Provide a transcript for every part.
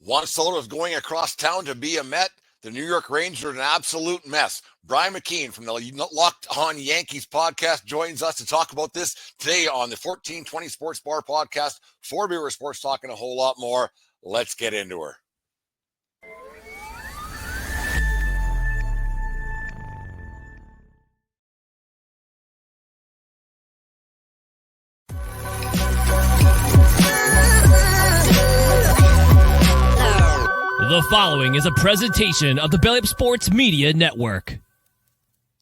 Juan Soto is going across town to be a Met. The New York Rangers are an absolute mess. Brian McKeon from the Locked On Yankees podcast joins us to talk about this today on the 1420 Sports Bar podcast. For Beer Sports Talk and a whole lot more. Let's get into her. The following is a presentation of the Belly Up Sports Media Network.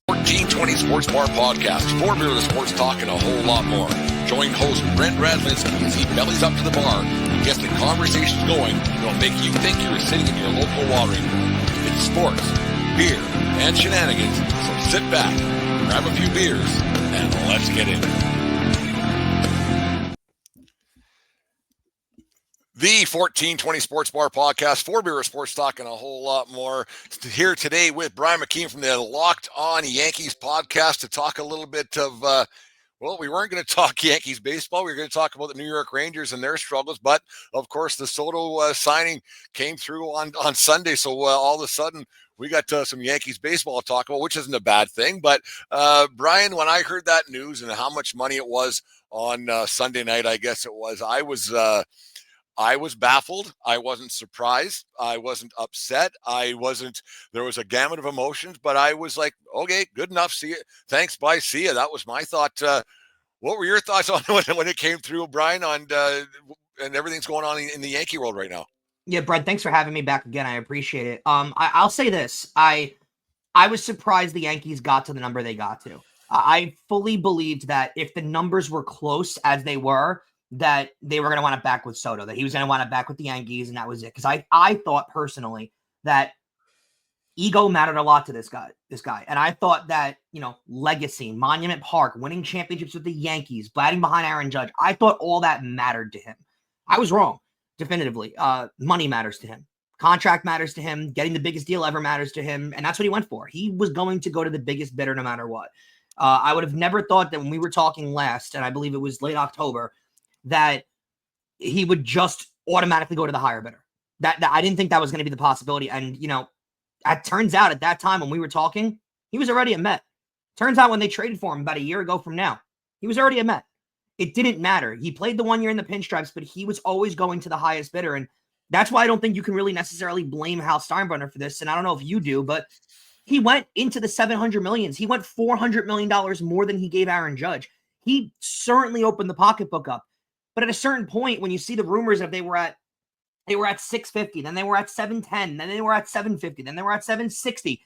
1420 Sports Bar Podcast, for Beer with Sports Talk and a whole lot more. Join host Brent Radlinski as he bellies up to the bar and gets the conversations going that'll make you think you're sitting in your local watering hole. It's sports, beer, and shenanigans, so sit back, grab a few beers, and let's get into it. The 1420 Sports Bar Podcast, for Beer Sports Talk and a whole lot more. Here today with Brian McKeon from the Locked On Yankees Podcast to talk a little bit of, we weren't going to talk Yankees baseball. We were going to talk about the New York Rangers and their struggles. But, of course, the Soto signing came through on Sunday. So all of a sudden, we got some Yankees baseball to talk about, which isn't a bad thing. But, Brian, when I heard that news and how much money it was on Sunday night, I guess it was, I was baffled. I wasn't surprised. I wasn't upset. There was a gamut of emotions, but I was like, okay, good enough. See you. Thanks. Bye. See you. That was my thought. What were your thoughts on when it came through, Brian, and everything's going on in the Yankee world right now? Yeah, Brett, thanks for having me back again. I appreciate it. I'll say this. I was surprised the Yankees got to the number they got to. I fully believed that if the numbers were close as they were, that they were going to want it back with Soto, that he was going to want it back with the Yankees, and that was it. Because I thought personally that ego mattered a lot to this guy. And I thought that, legacy, Monument Park, winning championships with the Yankees, batting behind Aaron Judge, I thought all that mattered to him. I was wrong, definitively. Money matters to him. Contract matters to him. Getting the biggest deal ever matters to him. And that's what he went for. He was going to go to the biggest bidder no matter what. I would have never thought that when we were talking last, and I believe it was late October, that he would just automatically go to the higher bidder. That I didn't think that was going to be the possibility. And, it turns out at that time when we were talking, he was already a Met. Turns out when they traded for him about a year ago from now, he was already a Met. It didn't matter. He played the 1 year in the pinstripes, but he was always going to the highest bidder. And that's why I don't think you can really necessarily blame Hal Steinbrenner for this. And I don't know if you do, but he went into the $700 million. He went $400 million more than he gave Aaron Judge. He certainly opened the pocketbook up. But at a certain point, when you see the rumors of they were at 650, then they were at 710, then they were at 750, then they were at 760.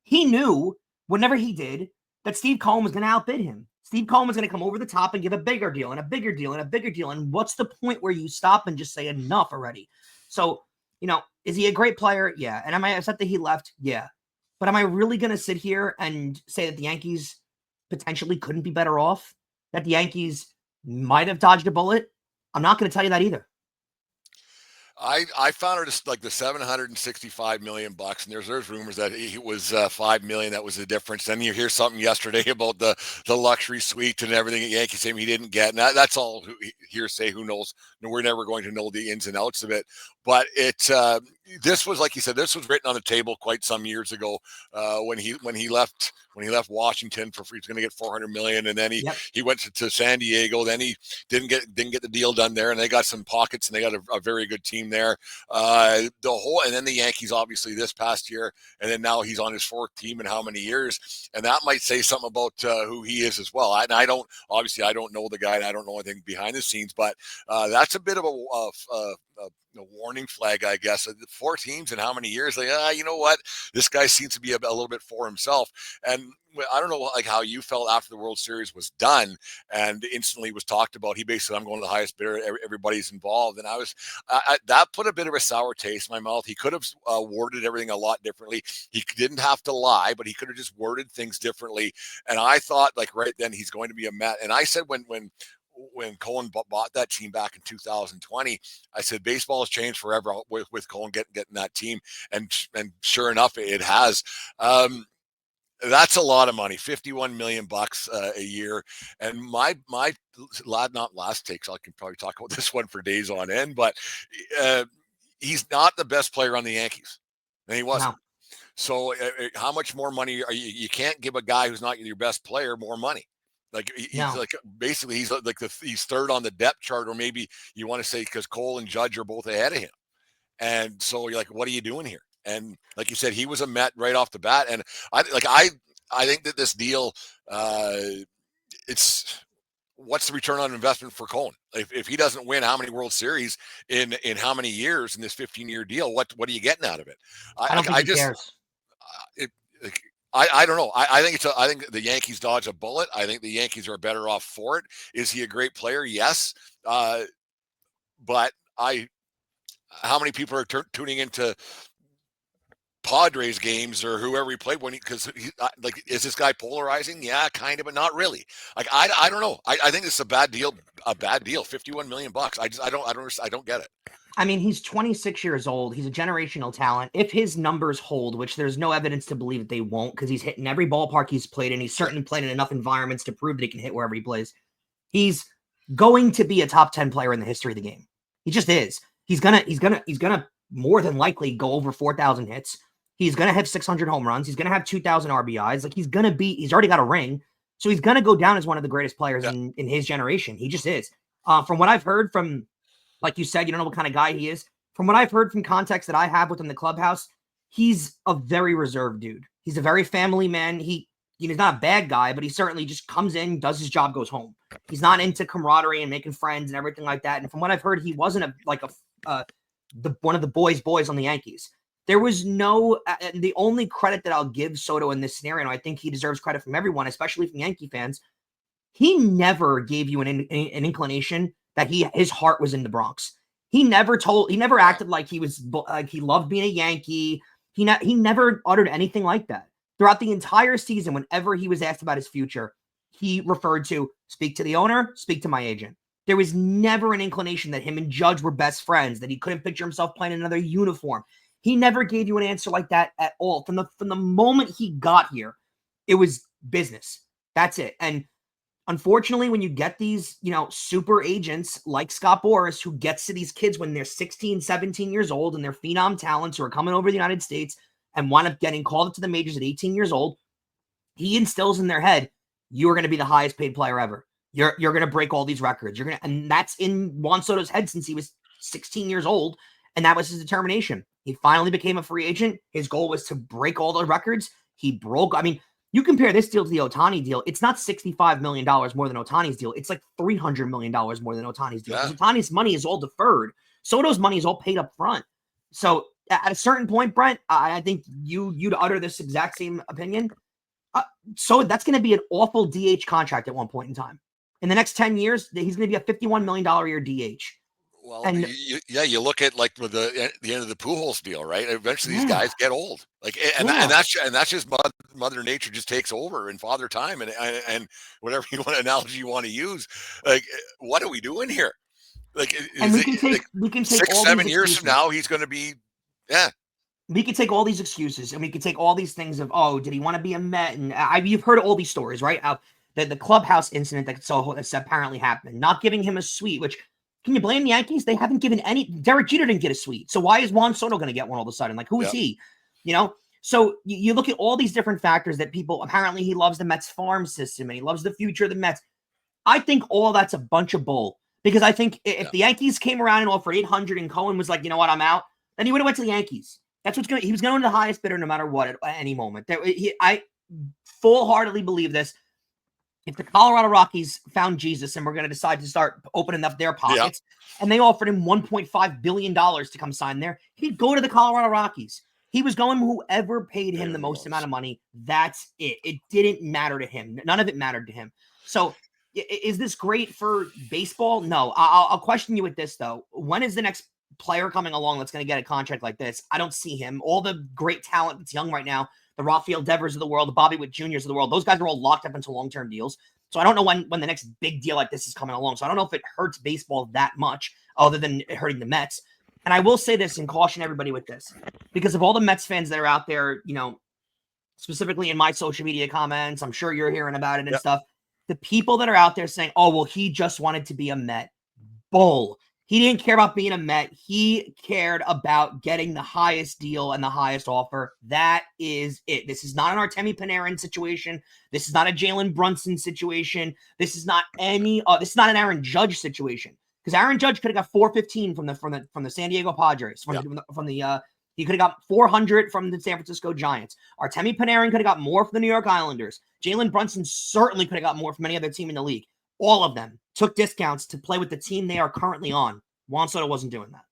He knew, whenever he did, that Steve Cohen was going to outbid him. Steve Cohen was going to come over the top and give a bigger deal and a bigger deal and a bigger deal. And what's the point where you stop and just say enough already? So, is he a great player? Yeah. And am I upset that he left? Yeah. But am I really going to sit here and say that the Yankees potentially couldn't be better off? That the Yankees might have dodged a bullet? I'm not going to tell you that either. I found it as like the $765 million, and there's rumors that it was $5 million that was the difference. Then you hear something yesterday about the luxury suite and everything at Yankee Stadium he didn't get, and that's all hearsay. Who knows? We're never going to know the ins and outs of it. But this was, like you said, this was written on the table quite some years ago when he left Washington for free. He's going to get $400 million, and then he went to San Diego. Then he didn't get the deal done there, and they got some pockets, and they got a very good team there. And then the Yankees obviously this past year, and then now he's on his fourth team in how many years, and that might say something about who he is as well. I don't know the guy, and I don't know anything behind the scenes, but that's a bit of a warning flag, I guess. 4 teams in how many years? Like, you know what? This guy seems to be a little bit for himself. And I don't know like how you felt after the World Series was done and instantly was talked about. He basically said, I'm going to the highest bidder. Everybody's involved. And that put a bit of a sour taste in my mouth. He could have worded everything a lot differently. He didn't have to lie, but he could have just worded things differently. And I thought like right then he's going to be a Met. And I said, when Cohen bought that team back in 2020, I said baseball has changed forever with Cohen getting that team, and sure enough, it has. That's a lot of money, $51 million a year. And my not last take, so I can probably talk about this one for days on end, but he's not the best player on the Yankees, and he wasn't. No. So how much more money are you? You can't give a guy who's not your best player more money. Like he's No. like basically he's like he's third on the depth chart, or maybe you want to say because Cole and Judge are both ahead of him. And so you're like, what are you doing here? And like you said, he was a Met right off the bat. And I think that this deal, it's what's the return on investment for Cohen? If he doesn't win how many World Series in how many years in this 15-year deal, what are you getting out of it? I don't think he cares. I don't know. I think the Yankees dodge a bullet. I think the Yankees are better off for it. Is he a great player? Yes. But how many people are tuning into Padres games or whoever he played because is this guy polarizing? Yeah, kind of, but not really. Like I don't know. I think it's a bad deal. $51 million. I don't get it. I mean, he's 26 years old. He's a generational talent. If his numbers hold, which there's no evidence to believe that they won't, because he's hitting every ballpark he's played in. He's certainly played in enough environments to prove that he can hit wherever he plays. He's going to be a top 10 player in the history of the game. He just is. He's gonna more than likely go over 4,000 hits. He's gonna have 600 home runs. He's gonna have 2,000 RBIs. Like he's already got a ring, so he's gonna go down as one of the greatest players in his generation. He just is. From what I've heard from, like you said, you don't know what kind of guy he is. From what I've heard from contacts that I have within the clubhouse, he's a very reserved dude. He's a very family man. He's not a bad guy, but he certainly just comes in, does his job, goes home. He's not into camaraderie and making friends and everything like that. And from what I've heard, he wasn't one of the boys on the Yankees. There was the only credit that I'll give Soto in this scenario, and I think he deserves credit from everyone, especially from Yankee fans. He never gave you an inclination that his heart was in the Bronx. He never acted like he loved being a Yankee. He never uttered anything like that. Throughout the entire season, whenever he was asked about his future, he referred to speak to the owner, speak to my agent. There was never an inclination that him and Judge were best friends, that he couldn't picture himself playing in another uniform. He never gave you an answer like that at all. From the moment he got here, it was business. That's it. And unfortunately, when you get these, super agents like Scott Boras, who gets to these kids when they're 16, 17 years old and they're phenom talents who are coming over to the United States and wind up getting called up to the majors at 18 years old, he instills in their head, you're going to be the highest paid player ever. You're going to break all these records. And that's in Juan Soto's head since he was 16 years old. And that was his determination. He finally became a free agent. His goal was to break all the records. He broke. I mean, you compare this deal to the Ohtani deal. It's not $65 million more than Ohtani's deal. It's like $300 million more than Ohtani's deal. Because Ohtani's money is all deferred. Soto's money is all paid up front. So at a certain point, Brent, I think you'd utter this exact same opinion. So that's going to be an awful DH contract at one point in time. In the next 10 years, he's going to be a $51 million a year DH. Well, and you look at like with the end of the Pujols deal, right? Eventually, these guys get old, and that's just Mother Nature just takes over and Father Time and whatever analogy you want to use. Like, what are we doing here? Like, we can take 6-7 years from now, he's going to be, We could take all these excuses and we could take all these things of, did he want to be a Met? And you've heard all these stories, right? The clubhouse incident that's apparently happened, not giving him a suite, which. Can you blame the Yankees? They haven't given any. Derek Jeter didn't get a suite. So why is Juan Soto going to get one all of a sudden? Like, who is he? So you look at all these different factors that people, apparently he loves the Mets farm system and he loves the future of the Mets. I think all that's a bunch of bull, because I think if the Yankees came around and offered 800 and Cohen was like, you know what, I'm out, then he would have went to the Yankees. He was going to the highest bidder no matter what at any moment. I full-heartedly believe this. If the Colorado Rockies found Jesus and we're going to decide to start opening up their pockets and they offered him $1.5 billion to come sign there, he'd go to the Colorado Rockies. He was going whoever paid him the most amount of money. That's it. It didn't matter to him. None of it mattered to him. So is this great for baseball? No. I'll question you with this, though. When is the next player coming along that's going to get a contract like this? I don't see him. All the great talent that's young right now, the Rafael Devers of the world, the Bobby Witt Juniors of the world, those guys are all locked up into long-term deals. So I don't know when the next big deal like this is coming along. So I don't know if it hurts baseball that much other than hurting the Mets. And I will say this and caution everybody with this, because of all the Mets fans that are out there, specifically in my social media comments, I'm sure you're hearing about it and stuff. The people that are out there saying, oh, well, he just wanted to be a Met. Bull. He didn't care about being a Met. He cared about getting the highest deal and the highest offer. That is it. This is not an Artemi Panarin situation. This is not a Jalen Brunson situation. This is not this is not an Aaron Judge situation. Because Aaron Judge could have got $415 from the San Diego Padres. He could have got $400 from the San Francisco Giants. Artemi Panarin could have got more from the New York Islanders. Jalen Brunson certainly could have got more from any other team in the league. All of them took discounts to play with the team they are currently on. Juan Soto wasn't doing that.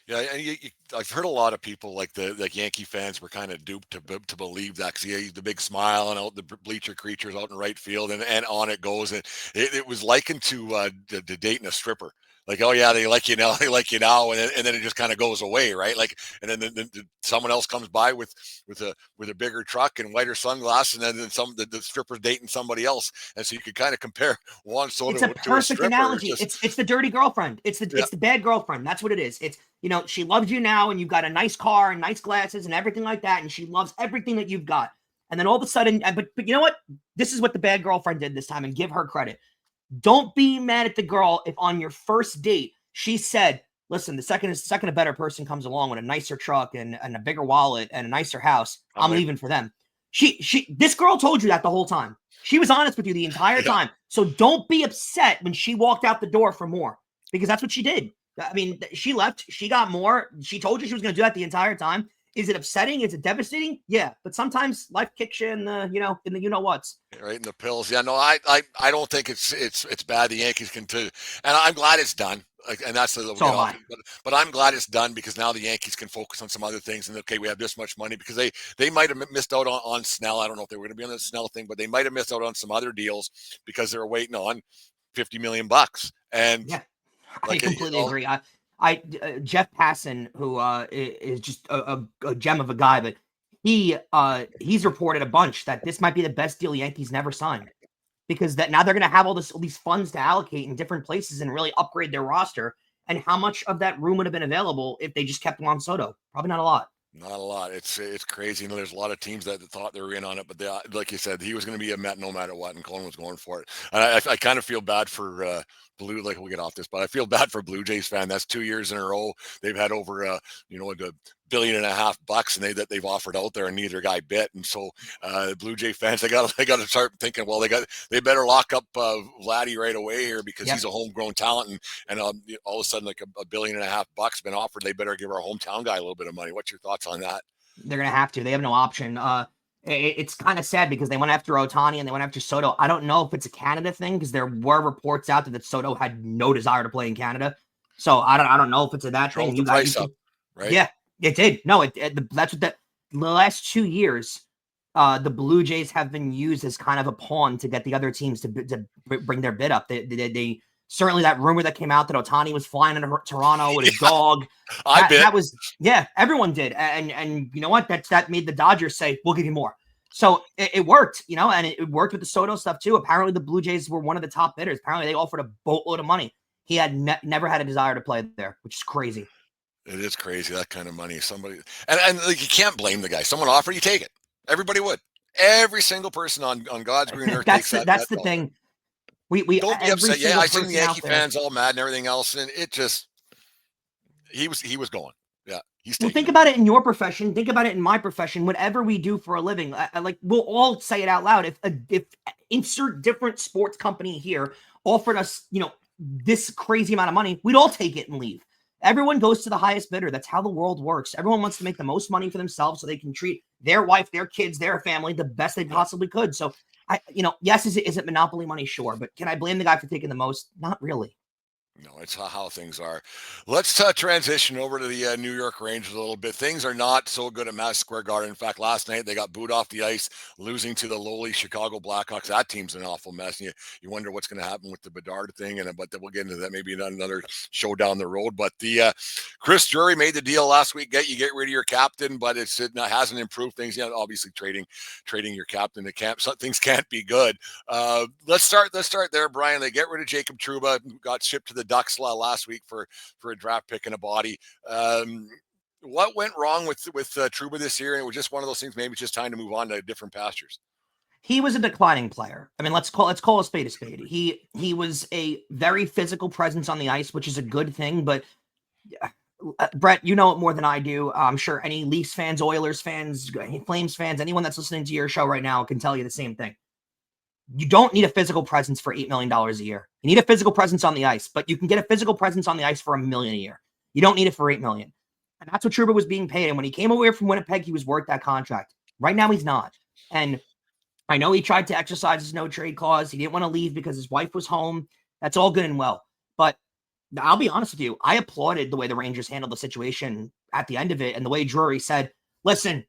Yeah, and I've heard a lot of people like Yankee fans were kind of duped to believe that, because he's the big smile and out the bleacher creatures out in right field, and on it goes. And it was likened to dating a stripper. Like, oh yeah, they like you now, and then it just kind of goes away, right? Like, and then someone else comes by with a bigger truck and whiter sunglasses, and then the stripper's dating somebody else, and so you could kind of compare Juan Soto to a stripper. It's a perfect analogy. It's the dirty girlfriend. It's the bad girlfriend. That's what it is. It's, she loves you now, and you've got a nice car and nice glasses and everything like that, and she loves everything that you've got. And then all of a sudden, but you know what? This is what the bad girlfriend did this time, and give her credit. Don't be mad at the girl if on your first date she said, listen, the second a better person comes along with a nicer truck and a bigger wallet and a nicer house, I'm leaving for them. This girl told you that the whole time. She was honest with you the entire time. So don't be upset when she walked out the door for more, because that's what she did. I mean, she left, she got more. She told you she was going to do that the entire time. Is it upsetting? Is it devastating? Yeah, but sometimes life kicks you in the whats. Right in the pills. Yeah, no, I don't think it's bad. The Yankees can too, and I'm glad it's done. And that's but I'm glad it's done, because now the Yankees can focus on some other things. And okay, we have this much money, because they might have missed out on Snell. I don't know if they were going to be on the Snell thing, but they might have missed out on some other deals because they were waiting on $50 million. And yeah, I completely agree. Jeff Passan, who is just a gem of a guy, but he's reported a bunch that this might be the best deal Yankees never signed, because that now they're going to have all these funds to allocate in different places and really upgrade their roster. And how much of that room would have been available if they just kept Juan Soto? Probably not a lot. Not a lot. It's crazy. There's a lot of teams that thought they were in on it, but like you said, he was going to be a Met no matter what, and Cohen was going for it. And I kind of feel bad for Blue. Like, we'll get off this, but I feel bad for Blue Jays fan. That's 2 years in a row they've had over $1.5 billion, and they've offered out there, and neither guy bit. And so the Blue Jay fans, they got to start thinking, well, they better lock up Vladdy right away here, because he's a homegrown talent, and all of a sudden, like $1.5 billion been offered. They better give our hometown guy a little bit of money. What's your thoughts on that? They're gonna have to. They have no option. It's kind of sad, because they went after Ohtani and they went after Soto. I don't know if it's a Canada thing, because there were reports out that Soto had no desire to play in Canada. So I don't know if it's that thing. The price up, right? Yeah, it did. No, that's what the last 2 years, the Blue Jays have been used as kind of a pawn to get the other teams to bring their bid up. They certainly, that rumor that came out that Ohtani was flying into Toronto with his dog. That was, everyone did. And you know what? That made the Dodgers say, we'll give you more. So it worked, and it worked with the Soto stuff too. Apparently the Blue Jays were one of the top bidders. Apparently they offered a boatload of money. He had never had a desire to play there, which is crazy. It is crazy, that kind of money. Somebody, and like, you can't blame the guy. Someone offered, you take it. Everybody would. Every single person on God's green earth takes that. That's the thing. We don't be upset. Yeah, I seen the Yankee fans all mad and everything else, and it just he was going. Yeah, well, think about it in your profession. Think about it in my profession. Whatever we do for a living, like, we'll all say it out loud. If insert different sports company here offered us, this crazy amount of money, we'd all take it and leave. Everyone goes to the highest bidder. That's how the world works. Everyone wants to make the most money for themselves so they can treat their wife, their kids, their family the best they possibly could. So yes, is it monopoly money? Sure. But can I blame the guy for taking the most? Not really. No, it's how things are. Let's transition over to the New York Rangers a little bit. Things are not so good at Madison Square Garden. In fact, last night they got booed off the ice, losing to the lowly Chicago Blackhawks. That team's an awful mess. And you wonder what's going to happen with the Bedard thing, but we'll get into that maybe another show down the road. But the Chris Drury made the deal last week. Get rid of your captain, but it hasn't improved things yet. Obviously, trading your captain, things can't be good. Let's start there, Brian. They get rid of Jacob Trouba, who got shipped to the Ducks last week for a draft pick and a body. What went wrong with Trouba this year? And it was just one of those things. Maybe it's just time to move on to different pastures. He was a declining player. I mean, let's call a spade a spade. He was a very physical presence on the ice, which is a good thing. But Brett, you know it more than I do. I'm sure any Leafs fans, Oilers fans, Flames fans, anyone that's listening to your show right now can tell you the same thing. You don't need a physical presence for $8 million a year. You need a physical presence on the ice, but you can get a physical presence on the ice for $1 million a year. You don't need it for $8 million. And that's what Trouba was being paid. And when he came away from Winnipeg, he was worth that contract. Right now, he's not. And I know he tried to exercise his no trade clause. He didn't want to leave because his wife was home. That's all good and well. But I'll be honest with you. I applauded the way the Rangers handled the situation at the end of it. And the way Drury said, listen,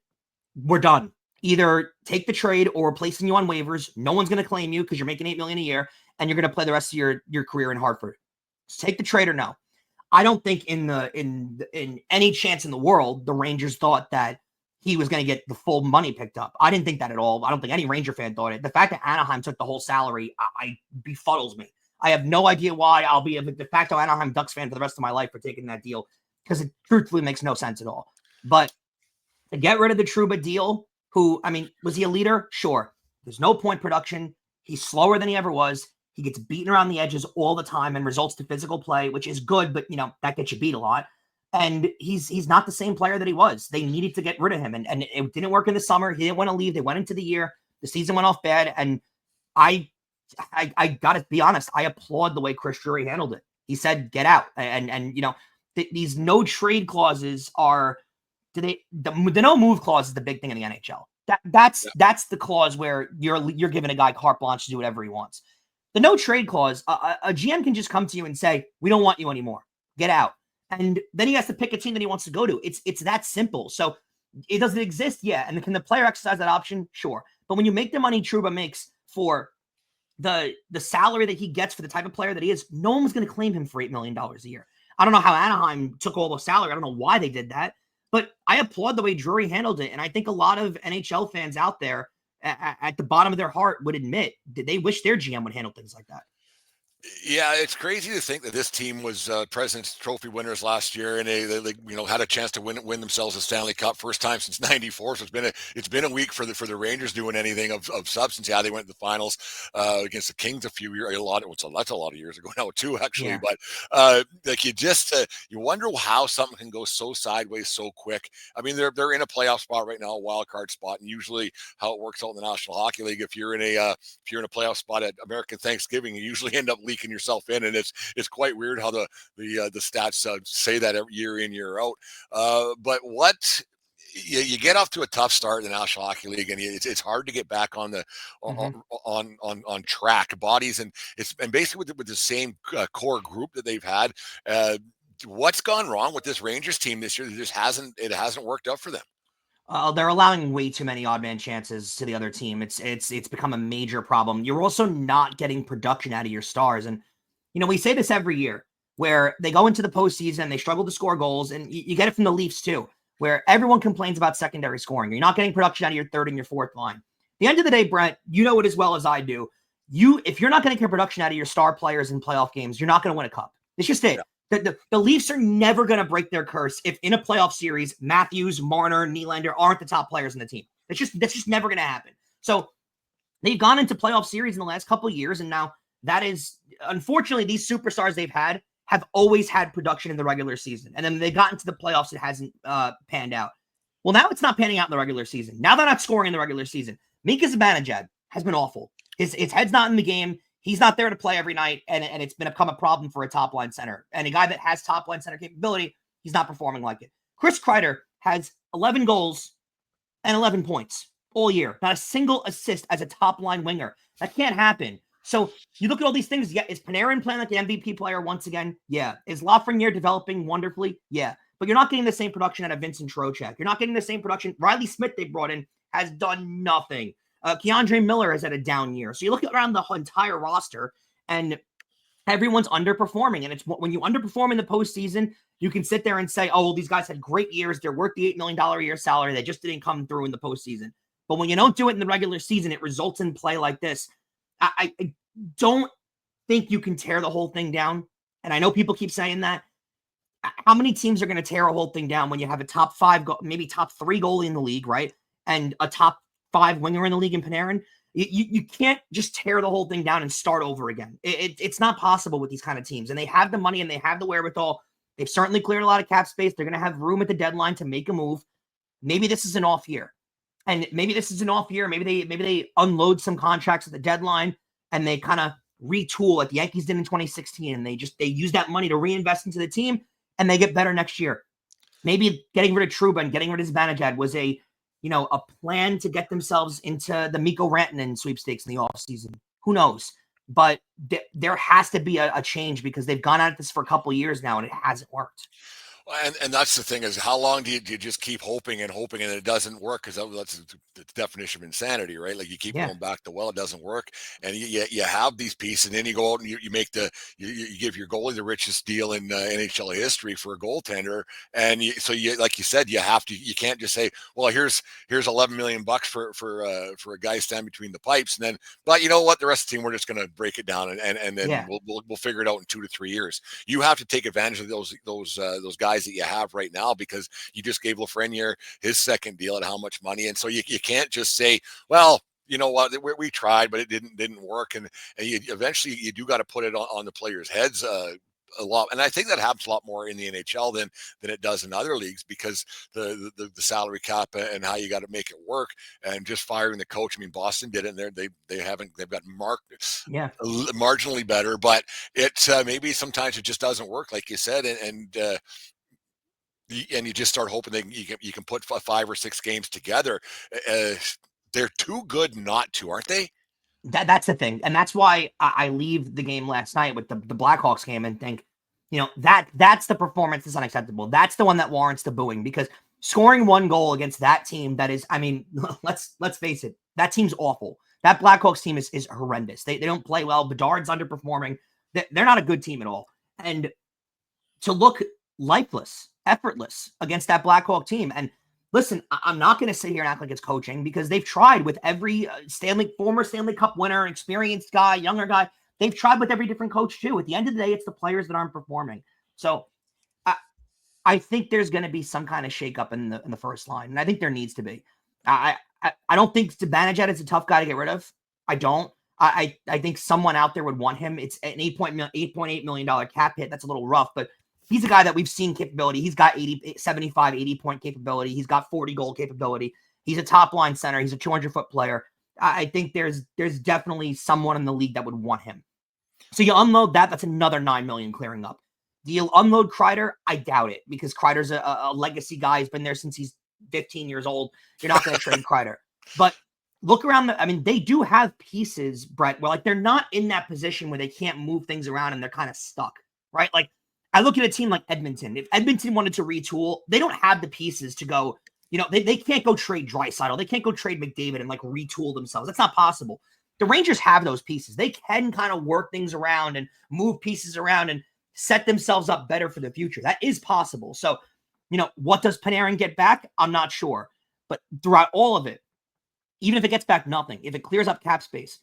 we're done. Either take the trade or we're placing you on waivers. No one's going to claim you because you're making $8 million a year and you're going to play the rest of your career in Hartford. Just take the trade or no. I don't think in any chance in the world, the Rangers thought that he was going to get the full money picked up. I didn't think that at all. I don't think any Ranger fan thought it. The fact that Anaheim took the whole salary, I befuddles me. I have no idea why. I'll be a de facto Anaheim Ducks fan for the rest of my life for taking that deal because it truthfully makes no sense at all. But to get rid of the Trouba deal, who, I mean, was he a leader? Sure. There's no point production. He's slower than he ever was. He gets beaten around the edges all the time and results to physical play, which is good, but, that gets you beat a lot. And he's not the same player that he was. They needed to get rid of him. And it didn't work in the summer. He didn't want to leave. They went into the year. The season went off bad. And I got to be honest. I applaud the way Chris Drury handled it. He said, get out. And these no trade clauses are, the no move clause is the big thing in the NHL. That's the clause where you're giving a guy carte blanche to do whatever he wants. The no trade clause, a GM can just come to you and say, we don't want you anymore. Get out. And then he has to pick a team that he wants to go to. It's that simple. So it doesn't exist yet. And can the player exercise that option? Sure. But when you make the money Trouba makes for the salary that he gets for the type of player that he is, no one's going to claim him for $8 million a year. I don't know how Anaheim took all the salary. I don't know why they did that. But I applaud the way Drury handled it. And I think a lot of NHL fans out there at the bottom of their heart would admit that they wish their GM would handle things like that. Yeah, it's crazy to think that this team was President's Trophy winners last year, and they had a chance to win themselves a Stanley Cup, first time since '94. So it's been a week for the Rangers doing anything of substance. Yeah, they went to the finals against the Kings a few years, that's a lot of years ago now too, actually. Yeah. But you wonder how something can go so sideways so quick. I mean, they're in a playoff spot right now, a wild card spot, and usually how it works out in the National Hockey League, if you're in a playoff spot at American Thanksgiving, you usually end up leaking yourself in, and it's quite weird how the stats say that every year in, year out. But what you get off to a tough start in the National Hockey League, and it's hard to get back on the on track. Bodies and basically with the same core group that they've had. What's gone wrong with this Rangers team this year? It hasn't worked out for them. They're allowing way too many odd man chances to the other team. It's become a major problem. You're also not getting production out of your stars. And, we say this every year where they go into the postseason and they struggle to score goals. And you get it from the Leafs too, where everyone complains about secondary scoring. You're not getting production out of your third and your fourth line. At the end of the day, Brent, you know it as well as I do. If you're not going to get production out of your star players in playoff games, you're not going to win a cup. It's just it. Yeah. The Leafs are never going to break their curse if in a playoff series, Matthews, Marner, Nylander aren't the top players in the team. That's just never going to happen. So they've gone into playoff series in the last couple of years, and now that is, unfortunately, these superstars they've had have always had production in the regular season. And then they got into the playoffs, it hasn't panned out. Well, now it's not panning out in the regular season. Now they're not scoring in the regular season. Mika Zibanejad has been awful. His head's not in the game. He's not there to play every night, and it's become a problem for a top-line center. And a guy that has top-line center capability, he's not performing like it. Chris Kreider has 11 goals and 11 points all year. Not a single assist as a top-line winger. That can't happen. So you look at all these things. Yeah, is Panarin playing like the MVP player once again? Yeah. Is Lafreniere developing wonderfully? Yeah. But you're not getting the same production out of Vincent Trocheck. You're not getting the same production. Riley Smith they brought in has done nothing. Keandre Miller has had a down year. So you look around the entire roster and everyone's underperforming. And it's when you underperform in the postseason, you can sit there and say, oh, well, these guys had great years. They're worth the $8 million a year salary. They just didn't come through in the postseason. But when you don't do it in the regular season, it results in play like this. I don't think you can tear the whole thing down. And I know people keep saying that. How many teams are going to tear a whole thing down when you have a top five, maybe top three goalie in the league, right? And a top five winger in the league in Panarin? You can't just tear the whole thing down and start over again. It's not possible with these kind of teams. And they have the money and they have the wherewithal. They've certainly cleared a lot of cap space. They're going to have room at the deadline to make a move. Maybe this is an off year. And maybe this is an off year. Maybe they unload some contracts at the deadline and they kind of retool like the Yankees did in 2016. And they use that money to reinvest into the team and they get better next year. Maybe getting rid of Trouba and getting rid of Zibanejad was a plan to get themselves into the Mikko Rantanen sweepstakes in the offseason. Who knows? But there has to be a change because they've gone at this for a couple of years now and it hasn't worked. And that's the thing is, how long do you just keep hoping and it doesn't work? Because that's the definition of insanity, right? Like you keep going back to, well, it doesn't work. And you have these pieces and then you go out and you make you give your goalie the richest deal in NHL history for a goaltender. And so like you said, you can't just say, well, here's $11 million for a guy standing between the pipes. And then, but you know what, the rest of the team, we're just going to break it down and then we'll figure it out in 2 to 3 years. You have to take advantage of those guys that you have right now because you just gave Lafreniere his second deal at how much money, and so you can't just say, well, you know what, we tried but it didn't work, and eventually you do got to put it on the players' heads a lot. And I think that happens a lot more in the NHL than it does in other leagues because the salary cap and how you got to make it work, and just firing the coach. I mean, Boston did it, and they've got marginally better, but it's maybe sometimes it just doesn't work, like you said, and you just start hoping that you can put 5 or 6 games together. They're too good not to, aren't they? That's the thing. And that's why I leave the game last night with the Blackhawks game and think, that's the performance that's unacceptable. That's the one that warrants the booing, because scoring 1 goal against that team that is, I mean, let's face it, that team's awful. That Blackhawks team is horrendous. They don't play well. Bedard's underperforming. They're not a good team at all. And to look lifeless, effortless against that Blackhawk team. And listen, I'm not going to sit here and act like it's coaching, because they've tried with every former Stanley Cup winner, experienced guy, younger guy. They've tried with every different coach too. At the end of the day, it's the players that aren't performing. So I think there's going to be some kind of shakeup in the first line, and I think there needs to be. I don't think Zibanejad is a tough guy to get rid of. I don't. I think someone out there would want him. It's an $8.8 million cap hit. That's a little rough, but he's a guy that we've seen capability. He's got 75, 80 point capability. He's got 40 goal capability. He's a top line center. He's a 200-foot player. I think there's definitely someone in the league that would want him. So you unload that. That's another $9 million clearing up. Do you unload Kreider? I doubt it, because Kreider's a legacy guy. He's been there since he's 15 years old. You're not going to trade Kreider. But look around. They do have pieces, Brett, where like they're not in that position where they can't move things around and they're kind of stuck, right? Like, I look at a team like Edmonton. If Edmonton wanted to retool, they don't have the pieces to go, they can't go trade Draisaitl. They can't go trade McDavid and like retool themselves. That's not possible. The Rangers have those pieces. They can kind of work things around and move pieces around and set themselves up better for the future. That is possible. So, what does Panarin get back? I'm not sure. But throughout all of it, even if it gets back nothing, if it clears up cap space,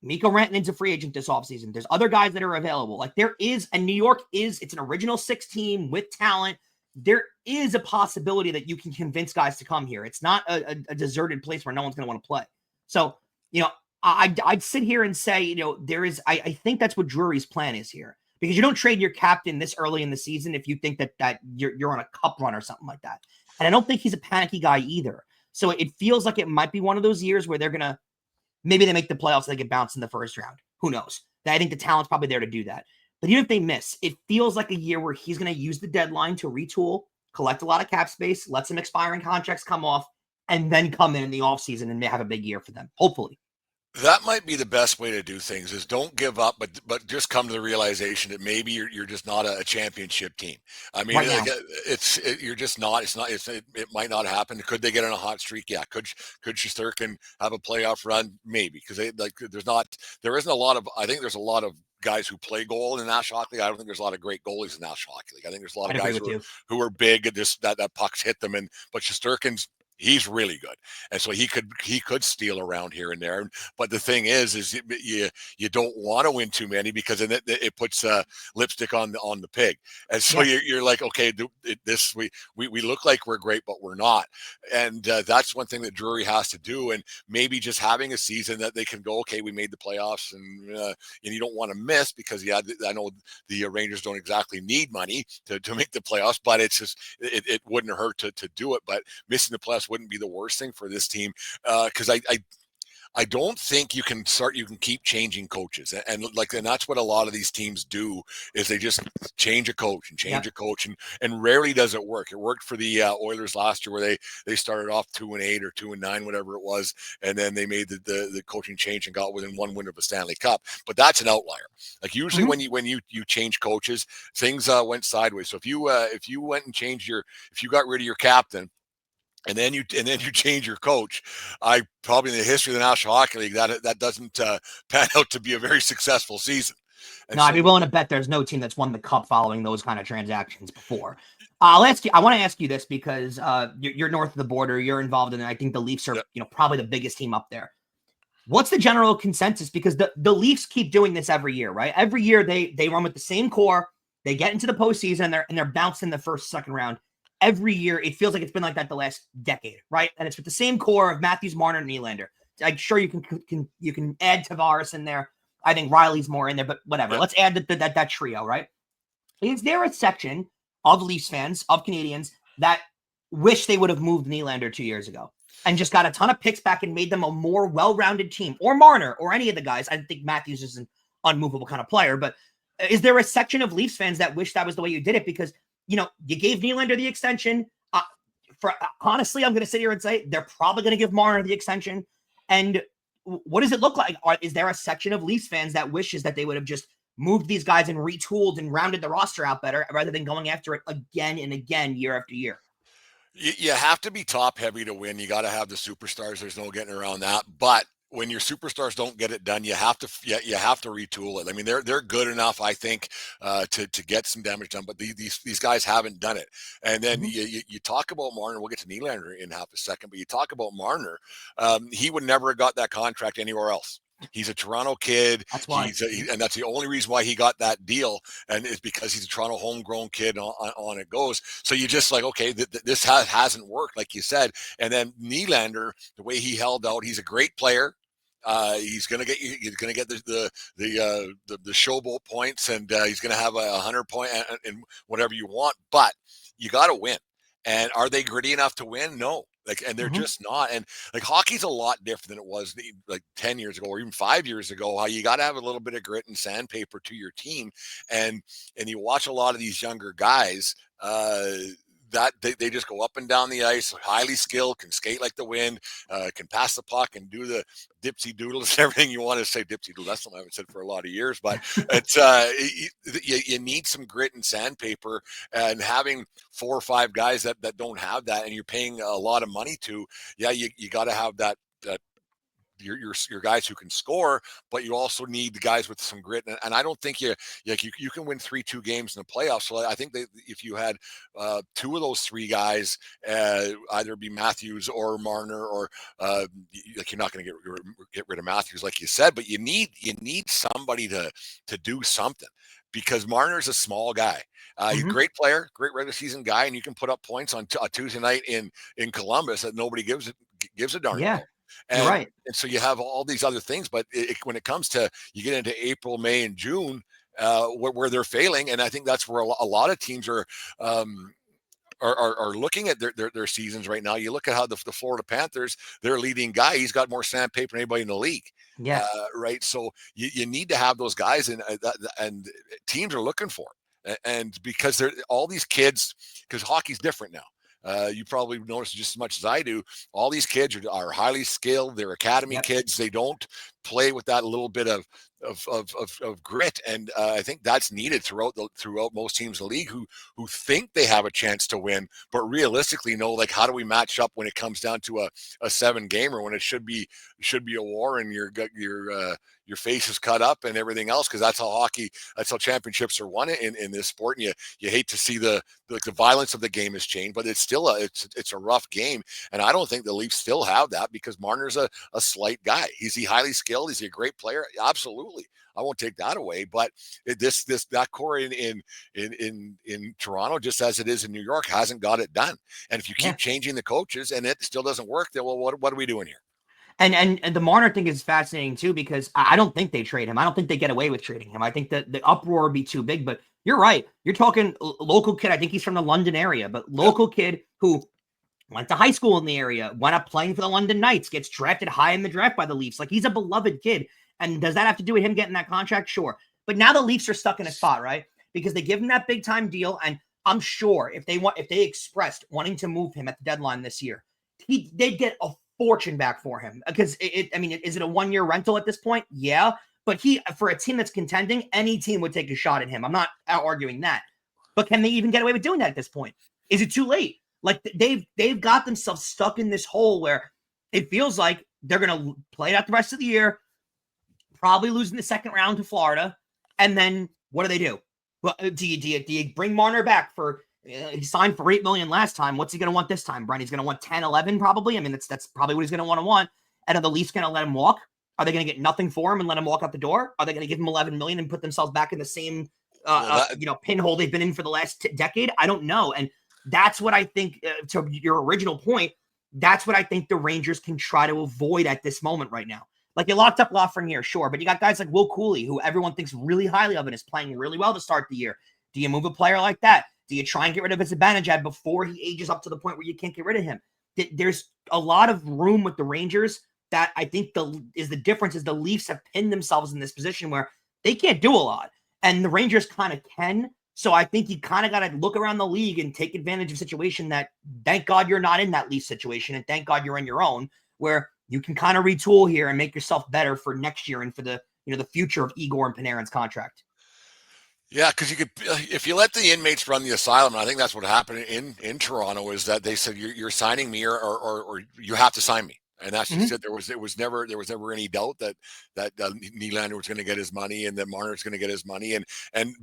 Mikko Rantanen's a free agent this offseason. There's other guys that are available. Like there is, and New York it's an original 6 team with talent. There is a possibility that you can convince guys to come here. It's not a deserted place where no one's going to want to play. So, I'd sit here and say, there is, I think that's what Drury's plan is here, because you don't trade your captain this early in the season if you think that you're on a cup run or something like that. And I don't think he's a panicky guy either. So it feels like it might be one of those years where maybe they make the playoffs, they get bounced in the first round. Who knows? I think the talent's probably there to do that. But even if they miss, it feels like a year where he's going to use the deadline to retool, collect a lot of cap space, let some expiring contracts come off, and then come in the offseason and have a big year for them, hopefully. That might be the best way to do things, is don't give up, but just come to the realization that maybe you're just not a championship team. I mean, right, you're just not. It might not happen. Could they get on a hot streak? Yeah. Could Shesterkin have a playoff run? Maybe, because there isn't a lot of. I think there's a lot of guys who play goal in the National Hockey League. I don't think there's a lot of great goalies in the National Hockey League. I think there's a lot of guys who are big and that pucks hit them. But Shesterkin's. He's really good, and so he could steal around here and there. But the thing is you don't want to win too many, because then it puts lipstick on the pig, and so Yeah. you're like, okay, this we look like we're great, but we're not, and that's one thing that Drury has to do, and maybe just having a season that they can go, okay, we made the playoffs, and you don't want to miss, because I know the Rangers don't exactly need money to make the playoffs, but it's just it wouldn't hurt to do it. But missing the playoffs wouldn't be the worst thing for this team, because I don't think you can keep changing coaches, and that's what a lot of these teams do, is they just change a coach and change a coach, and rarely does it work. It worked for the Oilers last year, where they started off 2-8 or 2-9, whatever it was, and then they made the coaching change and got within one win of a Stanley Cup. But that's an outlier. Like usually when you change coaches, things went sideways. So if you went and if you got rid of your captain, and then you change your coach, I probably in the history of the National Hockey League, that doesn't pan out to be a very successful season. And I'd be willing to bet there's no team that's won the cup following those kind of transactions before. I want to ask you this, because you're north of the border, you're involved in it. I think the Leafs are probably the biggest team up there. What's the general consensus? Because the Leafs keep doing this every year, right? Every year they run with the same core. They get into the postseason and they're bounced in the first, second round. Every year, it feels like it's been like that the last decade, right? And it's with the same core of Matthews, Marner, and Nylander. I'm sure you can add Tavares in there. I think Riley's more in there, but whatever. Let's add that trio, right? Is there a section of Leafs fans, of Canadians, that wish they would have moved Nylander 2 years ago and just got a ton of picks back and made them a more well-rounded team, or Marner, or any of the guys? I think Matthews is an unmovable kind of player, but is there a section of Leafs fans that wish that was the way you did it? Because you gave Nylander the extension. Honestly, I'm going to sit here and say they're probably going to give Marner the extension. And what does it look like? Is there a section of Leafs fans that wishes that they would have just moved these guys and retooled and rounded the roster out better, rather than going after it again and again, year after year? You have to be top heavy to win. You got to have the superstars. There's no getting around that. But when your superstars don't get it done, you have to retool it. I mean, they're good enough, I think, to get some damage done. But these guys haven't done it. And then you talk about Marner. We'll get to Nylander in half a second. But you talk about Marner. He would never have got that contract anywhere else. He's a Toronto kid. That's why, and that's the only reason why he got that deal, and it's because he's a Toronto homegrown kid. On it goes. So you just like, okay, this hasn't worked, like you said. And then Nylander, the way he held out, he's a great player. He's gonna get the showboat points, and he's gonna have 100 point and whatever you want. But you got to win. And are they gritty enough to win? No. And they're just not. And hockey's a lot different than it was 10 years ago, or even 5 years ago. How you got to have a little bit of grit and sandpaper to your team. And you watch a lot of these younger guys. That they just go up and down the ice, highly skilled, can skate like the wind, can pass the puck and do the dipsy doodles, everything you want to say. Dipsy doodle, that's something I haven't said for a lot of years, but it's you need some grit and sandpaper, and having 4 or 5 guys that don't have that, and you're paying a lot of money to, you got to have that your guys who can score, but you also need the guys with some grit. And I don't think you can win 3-2 games in the playoffs. So I think that if you had 2 of those 3 guys, either be Matthews or Marner, or you're not going to get rid of Matthews, like you said, but you need somebody to do something, because Marner's a small guy. He's a great player, great regular season guy, and you can put up points on a Tuesday night in Columbus that nobody gives a darn about. You're right. And so you have all these other things, but when it comes to, you get into April, May, and June, where they're failing, and I think that's where a lot of teams are looking at their seasons right now. You look at how the Florida Panthers, their leading guy, he's got more sandpaper than anybody in the league. Yeah. Right. So you need to have those guys, and teams are looking for it. And because they're all these kids, because hockey's different now. You probably notice just as much as I do. All these kids are highly skilled. They're academy kids. They don't play with that little bit of grit, and I think that's needed throughout most teams in the league who think they have a chance to win, but realistically know, how do we match up when it comes down to a 7-gamer, when it should be a war, and you're your face is cut up and everything else, because that's how championships are won in this sport. And you hate to see the violence of the game has changed, but it's still it's a rough game. And I don't think the Leafs still have that, because Marner's a slight guy. Is he highly skilled? Is he a great player? Absolutely. I won't take that away, but that core in Toronto, just as it is in New York, hasn't got it done. And if you keep changing the coaches and it still doesn't work, then well, what are we doing here? And the Marner thing is fascinating too, because I don't think they trade him. I don't think they get away with trading him. I think that the uproar would be too big. But you're right. You're talking local kid. I think he's from the London area, but local kid who went to high school in the area, went up playing for the London Knights, gets drafted high in the draft by the Leafs. Like, he's a beloved kid. And does that have to do with him getting that contract? Sure. But now the Leafs are stuck in a spot, right? Because they give him that big time deal. And I'm sure if they expressed wanting to move him at the deadline this year, they'd get a fortune back for him. Because is it a 1-year rental at this point? Yeah. But for a team that's contending, any team would take a shot at him. I'm not arguing that. But can they even get away with doing that at this point? Is it too late? Like, they've got themselves stuck in this hole where it feels like they're going to play it out the rest of the year, probably losing the second round to Florida. And then what do? Well, do you bring Marner back for he signed for $8 million last time? What's he going to want this time, Brian? He's going to want 10, 11 probably. I mean, that's probably what he's going to want. And are the Leafs going to let him walk? Are they going to get nothing for him and let him walk out the door? Are they going to give him $11 million and put themselves back in the same pinhole they've been in for the last decade? I don't know. And that's what I think, to your original point, that's what I think the Rangers can try to avoid at this moment right now. Like, you locked up Lafreniere, sure, but you got guys like Will Cooley, who everyone thinks really highly of and is playing really well to start the year. Do you move a player like that? Do you try and get rid of Zibanejad before he ages up to the point where you can't get rid of him? There's a lot of room with the Rangers that I think the difference is the Leafs have pinned themselves in this position where they can't do a lot, and the Rangers kind of can. So I think you kind of got to look around the league and take advantage of a situation that, thank God you're not in that Leafs situation, and thank God you're in your own, where you can kind of retool here and make yourself better for next year and for the future of Igor and Panarin's contract. Yeah, because you could, if you let the inmates run the asylum, and I think that's what happened in Toronto, is that they said you're signing me or you have to sign me. And that's just it. There was never any doubt that Nylander was going to get his money and that Marner was going to get his money, and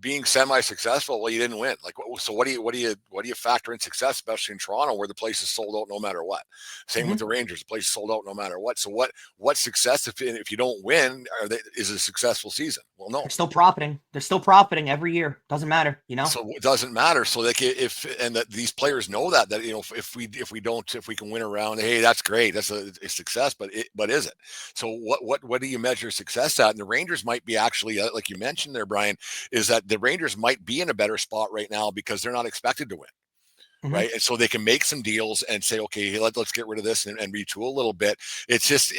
being semi-successful. Well, you didn't win. Like, so what do you factor in success, especially in Toronto, where the place is sold out no matter what? Same with the Rangers, the place is sold out no matter what. So what success if you don't win is a successful season? Well, no, they're still profiting. They're still profiting every year. Doesn't matter, So it doesn't matter. So these players know that if we can win around, hey, that's great, that's a success. But is it? So what do you measure success at? And the Rangers might be actually, like you mentioned there, Brian, is that the Rangers might be in a better spot right now because they're not expected to win. Right. And so they can make some deals and say, okay, let's get rid of this and retool a little bit. It's just,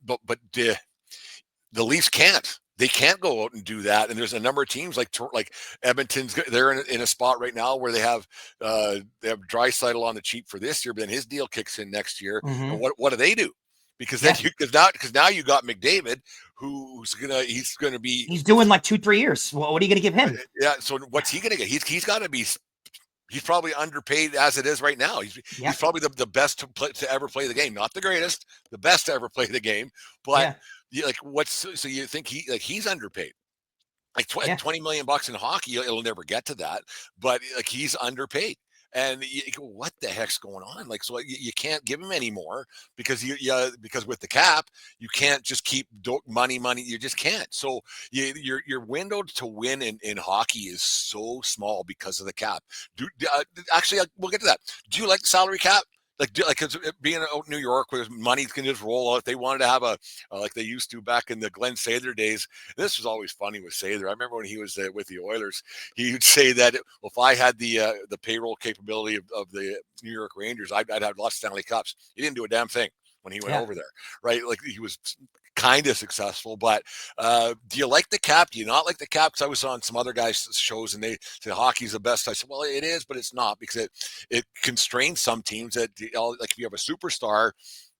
but the Leafs can't. They can't go out and do that. And there's a number of teams like Edmonton's. They're in a spot right now where they have Draisaitl on the cheap for this year, but then his deal kicks in next year. And what do they do? Because then because now you got McDavid, he's doing like 2-3 years. Well, what are you going to give him? Yeah. So what's he going to get? He's got to be. He's probably underpaid as it is right now. He's probably the best to ever play the game. Not the greatest, the best to ever play the game. But so you think he's underpaid? Like $20 million in hockey, it'll never get to that. But like, he's underpaid. And you go, what the heck's going on? Like, so you can't give him any more because because with the cap, you can't just keep money. You just can't. So your window to win in hockey is so small because of the cap. Actually, we'll get to that. Do you like the salary cap? Like being out in New York where money can just roll out. They wanted to have like they used to back in the Glenn Sather days. This was always funny with Sather. I remember when he was with the Oilers, he would say that if I had the payroll capability of the New York Rangers, I'd have lots of Stanley Cups. He didn't do a damn thing when he went over there, right? Like, he was kind of successful, but do you like the cap? Do you not like the cap? Because I was on some other guys' shows and they said hockey's the best. I said, well, it is, but it's not, because it constrains some teams that, like, if you have a superstar,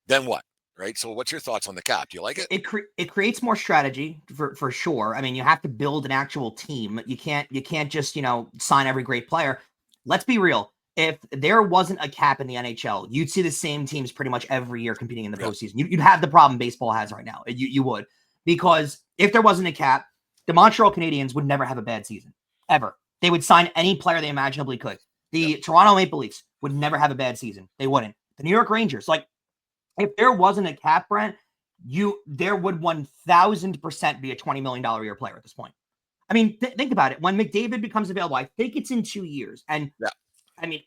then what? Right. So what's your thoughts on the cap? Do you like it? It creates more strategy for sure. I mean, you have to build an actual team. You can't just, sign every great player. Let's be real. If there wasn't a cap in the NHL, you'd see the same teams pretty much every year competing in the postseason. You'd have the problem baseball has right now. You would. because if there wasn't a cap, the Montreal Canadiens would never have a bad season, ever. They would sign any player they imaginably could. The Toronto Maple Leafs would never have a bad season. They wouldn't. The New York Rangers, like, if there wasn't a cap, Brent, there would 1,000% be a $20 million a year player at this point. I mean, think about it. When McDavid becomes available, I think it's in 2 years. And I mean,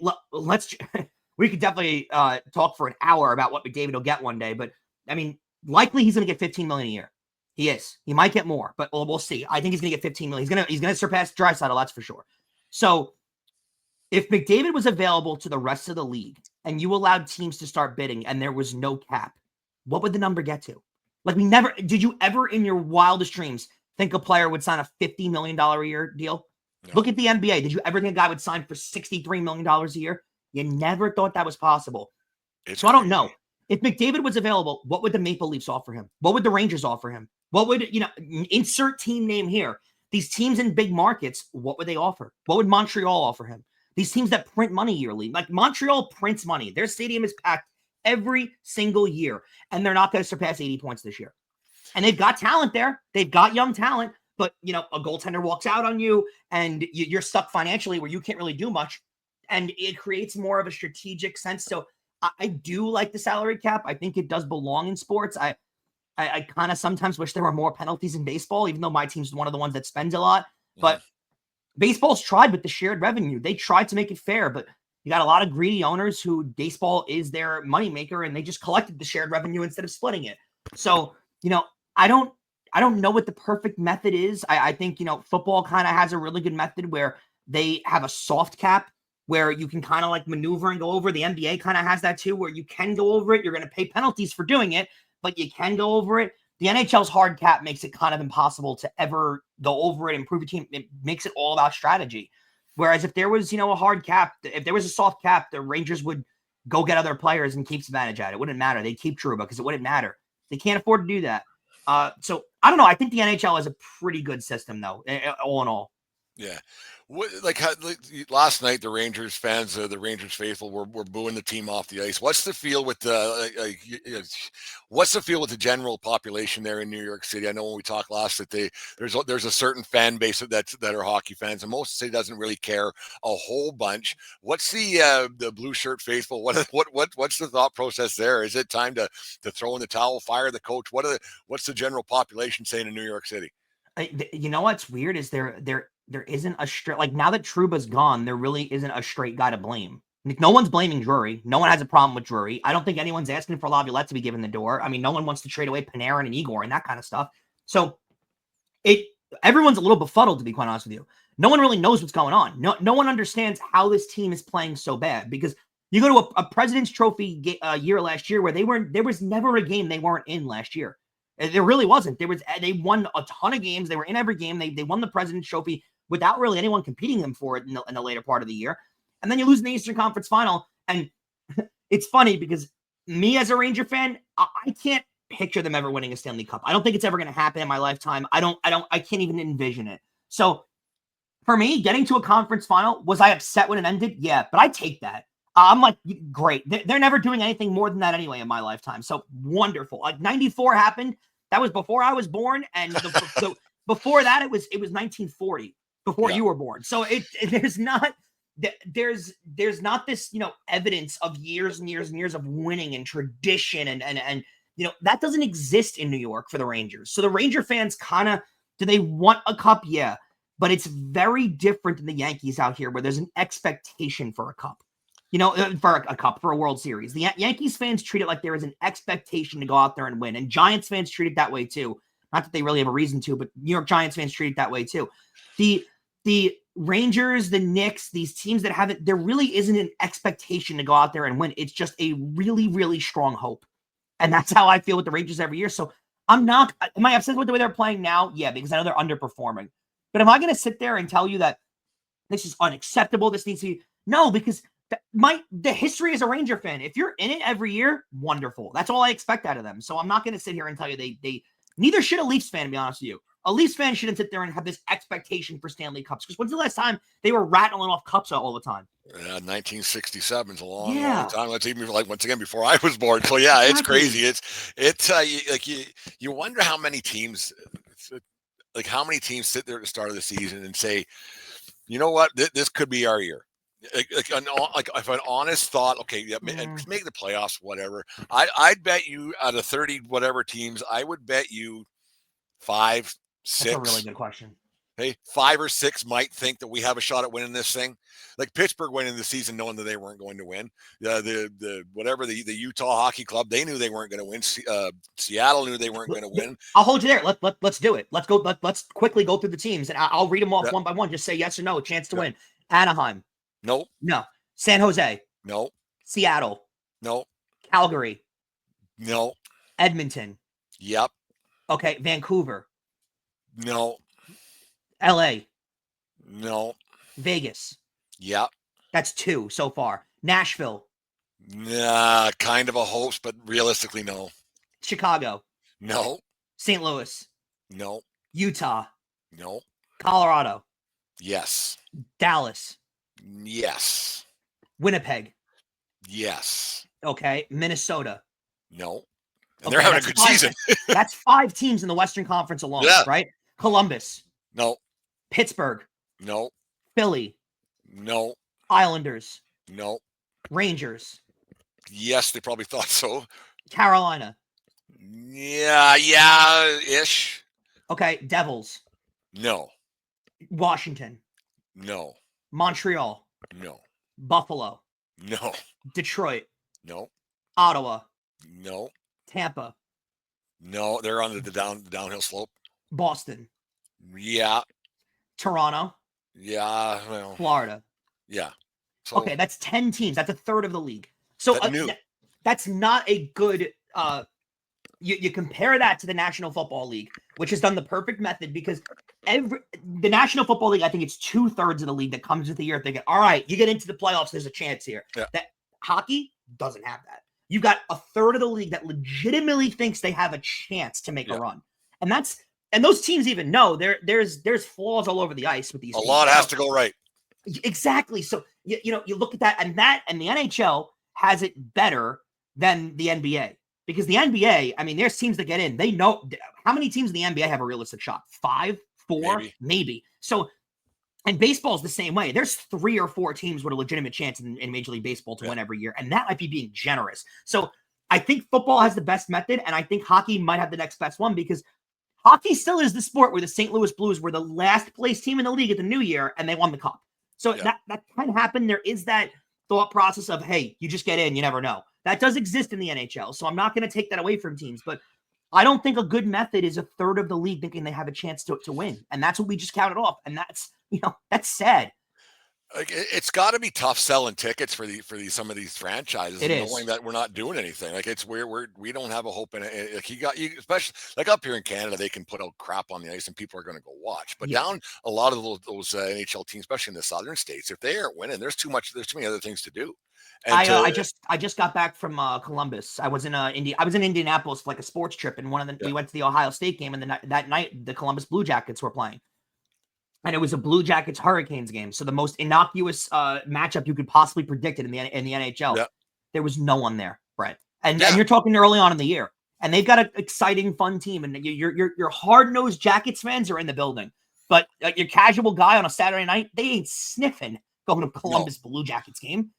we could definitely talk for an hour about what McDavid will get one day. But I mean, likely he's going to get $15 million a year. He is. He might get more, but we'll see. I think he's going to get $15 million. He's going to surpass Draisaitl, that's for sure. So if McDavid was available to the rest of the league and you allowed teams to start bidding and there was no cap, what would the number get to? Like, did you ever in your wildest dreams think a player would sign a $50 million a year deal? No. Look at the NBA. Did you ever think a guy would sign for $63 million a year? You never thought that was possible. So I don't know. If McDavid was available, what would the Maple Leafs offer him? What would the Rangers offer him? What would, insert team name here. These teams in big markets, what would they offer? What would Montreal offer him? These teams that print money yearly, like Montreal prints money. Their stadium is packed every single year, and they're not going to surpass 80 points this year. And they've got talent there. They've got young talent, but, a goaltender walks out on you, and you're stuck financially where you can't really do much, and it creates more of a strategic sense. So I do like the salary cap. I think it does belong in sports. I kind of sometimes wish there were more penalties in baseball, even though my team's one of the ones that spends a lot. But baseball's tried with the shared revenue. They tried to make it fair, but you got a lot of greedy owners who baseball is their moneymaker, and they just collected the shared revenue instead of splitting it. So, I don't know what the perfect method is. I think, football kind of has a really good method where they have a soft cap where you can kind of like maneuver and go over. The NBA kind of has that too, where you can go over it. You're going to pay penalties for doing it, but you can go over it. The NHL's hard cap makes it kind of impossible to ever go over it, improve a team. It makes it all about strategy. Whereas if there was, a hard cap, if there was a soft cap, the Rangers would go get other players and keep advantage at it. It wouldn't matter. They'd keep Trouba because it wouldn't matter. They can't afford to do that. So I don't know. I think the NHL is a pretty good system, though, all in all. Yeah. Last night, the Rangers fans, the Rangers faithful were booing the team off the ice. What's the feel with the general population there in New York City? I know when we talked last that there's a certain fan base that are hockey fans, and most of the city doesn't really care a whole bunch. What's the blue shirt faithful? What's the thought process there? Is it time to throw in the towel, fire the coach? What's the general population saying in New York City? You know what's weird is there isn't a straight, like, now that Trouba's gone, there really isn't a straight guy to blame. Like, no one's blaming Drury. No one has a problem with Drury. I don't think anyone's asking for Laviolette to be given the door. I mean, no one wants to trade away Panarin and Igor and that kind of stuff. So everyone's a little befuddled, to be quite honest with you. No one really knows what's going on. No one understands how this team is playing so bad, because you go to a President's Trophy year last year where there was never a game they weren't in last year. There really wasn't. They won a ton of games. They were in every game. They won the President's Trophy without really anyone competing them for it in the later part of the year. And then you lose in the Eastern Conference Final. And it's funny because me as a Ranger fan, I can't picture them ever winning a Stanley Cup. I don't think it's ever going to happen in my lifetime. I can't even envision it. So for me, getting to a conference final, was I upset when it ended? Yeah, but I take that. I'm like, great. They're never doing anything more than that anyway in my lifetime. So wonderful. Like 94 happened. That was before I was born. And before that, it was 1940. Before you were born. So there's not this, evidence of years and years and years of winning and tradition and that doesn't exist in New York for the Rangers. So the Ranger fans do they want a cup? Yeah, but it's very different than the Yankees out here where there's an expectation for a cup. For a World Series. The Yankees fans treat it like there is an expectation to go out there and win. And Giants fans treat it that way too. Not that they really have a reason to, but New York Giants fans treat it that way too. The Rangers, the Knicks, these teams that haven't, there really isn't an expectation to go out there and win. It's just a really, really strong hope. And that's how I feel with the Rangers every year. So am I upset with the way they're playing now? Yeah, because I know they're underperforming. But am I going to sit there and tell you that this is unacceptable? This needs to be, no, because the history as a Ranger fan, if you're in it every year, wonderful. That's all I expect out of them. So I'm not going to sit here and tell you they neither should a Leafs fan, to be honest with you. A Leafs fan shouldn't sit there and have this expectation for Stanley Cups. Because when's the last time they were rattling off cups all the time? 1967 is a long time. That's even like once again before I was born. So yeah, it's crazy. You wonder how many teams, how many teams sit there at the start of the season and say, you know what, this could be our year. If an honest thought, okay, yeah, make the playoffs, whatever. I'd bet you out of 30 whatever teams, I would bet you 5, 6. That's a really good question. Hey, 5 or 6 might think that we have a shot at winning this thing. Like Pittsburgh went into the season knowing that they weren't going to win. The Utah Hockey Club, they knew they weren't going to win. Seattle knew they weren't going to win. I'll hold you there. Let's do it. Let's go. Let's quickly go through the teams, and I'll read them off one by one. Just say yes or no. A chance to win. Anaheim. No. No. San Jose. No. Seattle. No. Calgary. No. Edmonton. Yep. Okay. Vancouver. No. LA. No. Vegas. Yep. That's 2 so far. Nashville. Nah, kind of a host, but realistically, no. Chicago. No. St. Louis. No. Utah. No. Colorado. Yes. Dallas. Yes. Winnipeg. Yes. Okay. Minnesota. No. And they're having a good season. That's 5 teams in the Western Conference alone, right? Columbus. No. Pittsburgh. No. Philly. No. Islanders. No. Rangers. Yes, they probably thought so. Carolina. Yeah, ish. Okay, Devils. No. Washington. No. Montreal. No. Buffalo. No. Detroit. No. Ottawa. No. Tampa. No, they're on the downhill slope. Boston. Yeah. Toronto. Yeah. Well, Florida. yeah. So, okay, that's 10 teams. That's a third of the league. So that's not a good you compare that to the National Football League, which has done the perfect method because the National Football League, I think it's 2/3 of the league that comes with the year thinking, all right, you get into the playoffs, there's a chance here. Yeah. That hockey doesn't have that. You got a third of the league that legitimately thinks they have a chance to make a run. And those teams even know there's flaws all over the ice with these teams. A lot has to go right. Exactly. So you look at that and the NHL has it better than the NBA. Because the NBA, I mean, there's teams that get in. They know how many teams in the NBA have a realistic shot? 5, 4, maybe. So, and baseball is the same way. There's 3 or 4 teams with a legitimate chance in Major League Baseball to win every year. And that might be being generous. So I think football has the best method. And I think hockey might have the next best one because hockey still is the sport where the St. Louis Blues were the last place team in the league at the new year and they won the cup. So that can happen. There is that thought process of, hey, you just get in, you never know. That does exist in the NHL, so I'm not going to take that away from teams. But I don't think a good method is a third of the league thinking they have a chance to win, and that's what we just counted off, and that's sad. Like it's got to be tough selling tickets for some of these franchises, knowing that we're not doing anything. Like it's we don't have a hope in it. Like you especially like up here in Canada, they can put out crap on the ice and people are going to go watch. But down a lot of those NHL teams, especially in the southern states, if they aren't winning, there's too many other things to do. And I just got back from Columbus. I was in Indianapolis for like a sports trip, and we went to the Ohio State game, and that night the Columbus Blue Jackets were playing. And it was a Blue Jackets Hurricanes game. So the most innocuous matchup you could possibly predict it in the NHL. Yep. There was no one there, Brett. And you're talking early on in the year. And they've got an exciting, fun team. And your hard-nosed Jackets fans are in the building. But your casual guy on a Saturday night, they ain't sniffing going to Columbus Blue Jackets game.